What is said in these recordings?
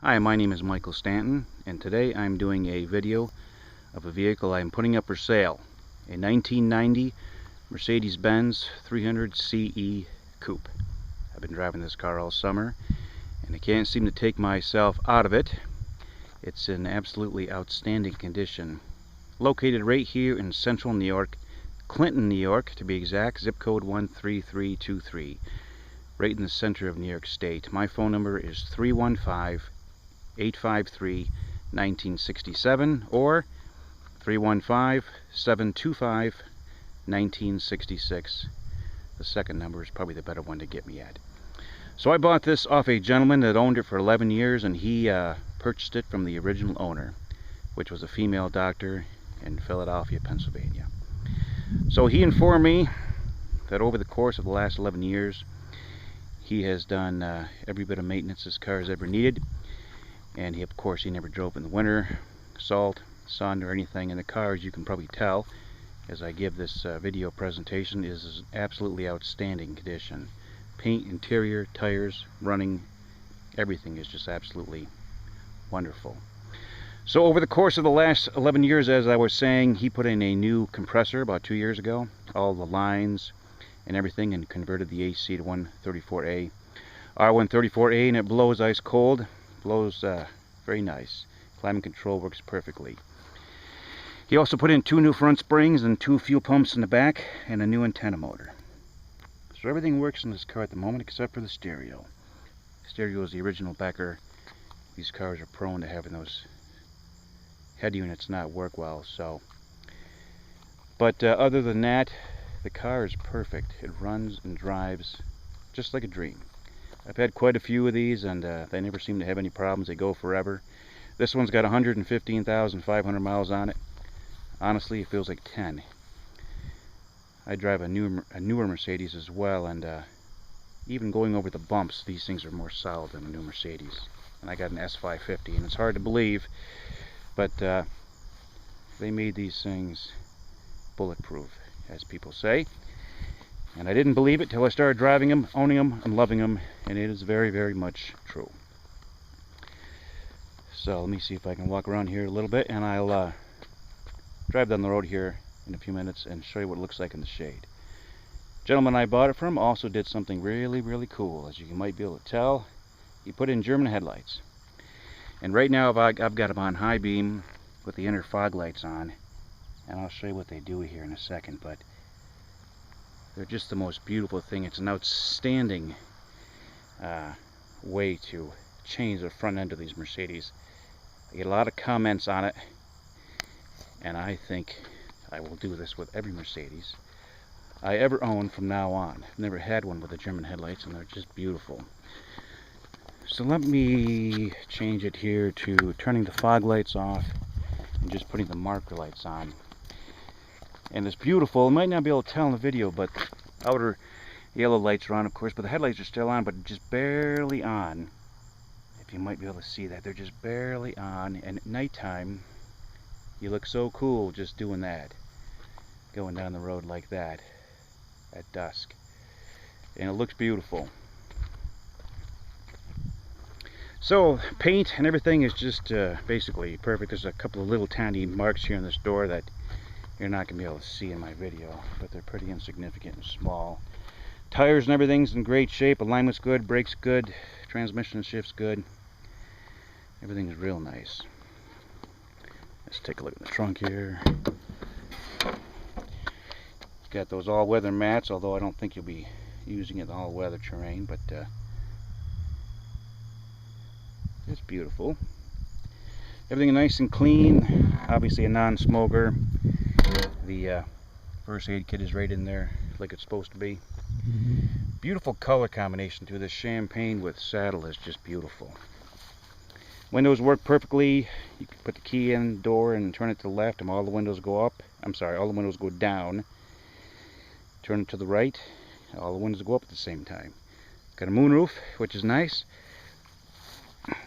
Hi, my name is Michael Stanton, and today I'm doing a video of a vehicle I'm putting up for sale, a 1990 Mercedes Benz 300 CE Coupe. I've been driving this car all summer, and I can't seem to take myself out of it. It's in absolutely outstanding condition. Located right here in central New York, Clinton, New York to be exact, zip code 13323, right in the center of New York State. My phone number is 315-853-1967 or 315-725-1966. The second number is probably the better one to get me at. So I bought this off a gentleman that owned it for 11 years, and he purchased it from the original owner, which was a female doctor in Philadelphia, Pennsylvania. So he informed me that over the course of the last 11 years, he has done every bit of maintenance this car has ever needed, and of course he never drove in the winter, salt, sun, or anything. And the car, as you can probably tell as I give this video presentation, is absolutely outstanding condition. Paint, interior, tires, running, everything is just absolutely wonderful. So over the course of the last 11 years, as I was saying, he put in a new compressor about 2 years ago, all the lines and everything, and converted the AC to 134A. R134A, and it blows ice cold. Blows very nice. Climate control works perfectly. He also put in 2 new front springs and 2 fuel pumps in the back and a new antenna motor. So everything works in this car at the moment except for the stereo. Stereo is the original Becker. These cars are prone to having those head units not work well. But other than that, the car is perfect. It runs and drives just like a dream. I've had quite a few of these, and they never seem to have any problems. They go forever. This one's got 115,500 miles on it. Honestly, it feels like 10. I drive a newer Mercedes as well, and even going over the bumps, these things are more solid than a new Mercedes. And I got an S550, and it's hard to believe, but they made these things bulletproof, as people say. And I didn't believe it till I started driving them, owning them, and loving them, and it is very, very much true. So let me see if I can walk around here a little bit, and I'll drive down the road here in a few minutes and show you what it looks like in the shade. Gentleman I bought it from also did something really, really cool. As you might be able to tell, he put in German headlights. And right now I've got them on high beam with the inner fog lights on, and I'll show you what they do here in a second. But they're just the most beautiful thing. It's an outstanding way to change the front end of these Mercedes. I get a lot of comments on it, and I think I will do this with every Mercedes I ever own from now on. I've never had one with the German headlights, and they're just beautiful. So let me change it here to turning the fog lights off and just putting the marker lights on. And it's beautiful. You might not be able to tell in the video, but outer yellow lights are on, of course, but the headlights are still on, but just barely on. If you might be able to see that, they're just barely on. And at nighttime, you look so cool just doing that, going down the road like that at dusk, and it looks beautiful. So paint and everything is just basically perfect. There's a couple of little tiny marks here on this door that you're not going to be able to see in my video, but they're pretty insignificant and small. Tires and everything's in great shape. Alignment's good, brakes good, transmission shift's good. Everything's real nice. Let's take a look at the trunk here. Got those all-weather mats, although I don't think you'll be using it in all-weather terrain, but it's beautiful. Everything nice and clean. Obviously a non-smoker. The first aid kit is right in there like it's supposed to be. Beautiful color combination too. This champagne with saddle is just beautiful. Windows work perfectly. You can put the key in the door and turn it to the left, and all the windows go up. I'm sorry, all the windows go down. Turn it to the right, all the windows go up at the same time. Got a moonroof, which is nice.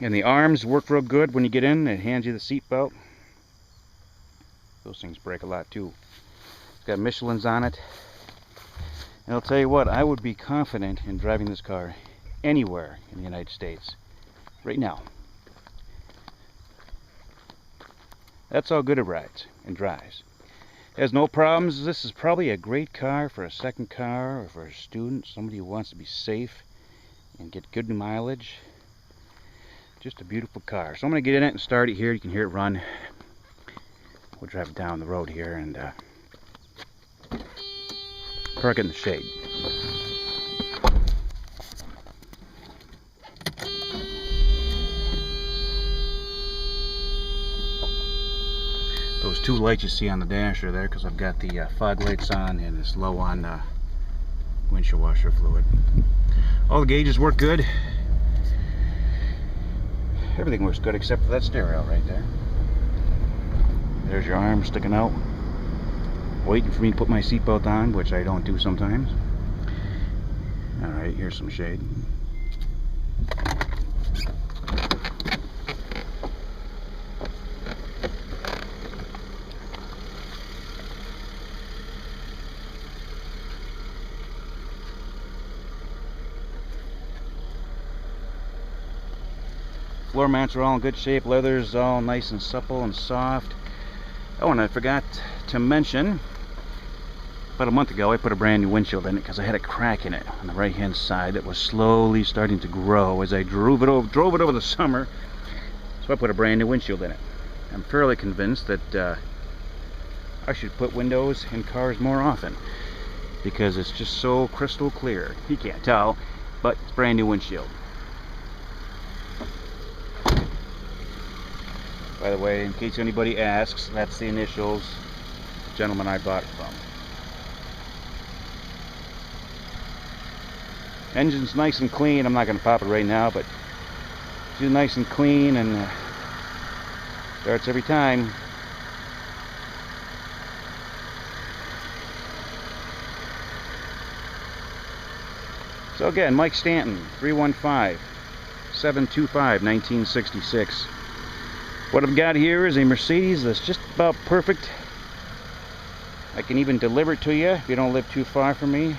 And the arms work real good when you get in. It hands you the seat belt. Those things break a lot too. It's got Michelin's on it. And I'll tell you what, I would be confident in driving this car anywhere in the United States right now. That's how good it rides and drives. It has no problems. This is probably a great car for a second car or for a student, somebody who wants to be safe and get good mileage. Just a beautiful car. So I'm going to get in it and start it here. You can hear it run. We'll drive it down the road here and park it in the shade. Those two lights you see on the dash are there because I've got the fog lights on and it's low on windshield washer fluid. All the gauges work good. Everything works good except for that stereo right there. There's your arm sticking out, waiting for me to put my seatbelt on, which I don't do sometimes. Alright, here's some shade. Floor mats are all in good shape. Leather's all nice and supple and soft. Oh, and I forgot to mention, about a month ago I put a brand new windshield in it because I had a crack in it on the right hand side that was slowly starting to grow as I drove it over the summer. So I put a brand new windshield in it. I'm fairly convinced that I should put windows in cars more often because it's just so crystal clear. You can't tell, but it's brand new windshield. By the way, in case anybody asks, that's the initials the gentleman I bought it from. Engine's nice and clean. I'm not going to pop it right now, but it's nice and clean and starts every time. So again, Mike Stanton, 315-725-1966. What I've got here is a Mercedes that's just about perfect. I can even deliver it to you if you don't live too far from me.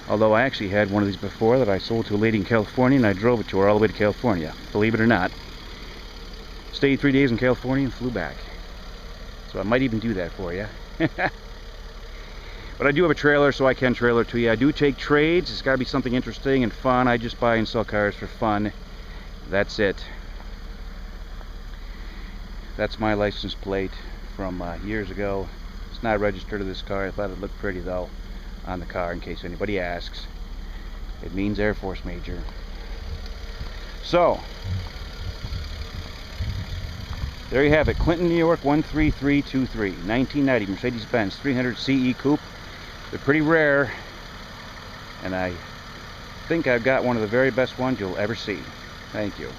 Although I actually had one of these before that I sold to a lady in California and I drove it to her all the way to California. Believe it or not. Stayed 3 days in California and flew back. So I might even do that for you. But I do have a trailer, so I can trailer to you. I do take trades. It's got to be something interesting and fun. I just buy and sell cars for fun. That's it. That's my license plate from years ago. It's not registered to this car. I thought it looked pretty though on the car in case anybody asks. It means Air Force Major. So there you have it. Clinton, New York 13323, 1990 Mercedes Benz 300 CE Coupe. They're pretty rare, and I think I've got one of the very best ones you'll ever see. Thank you.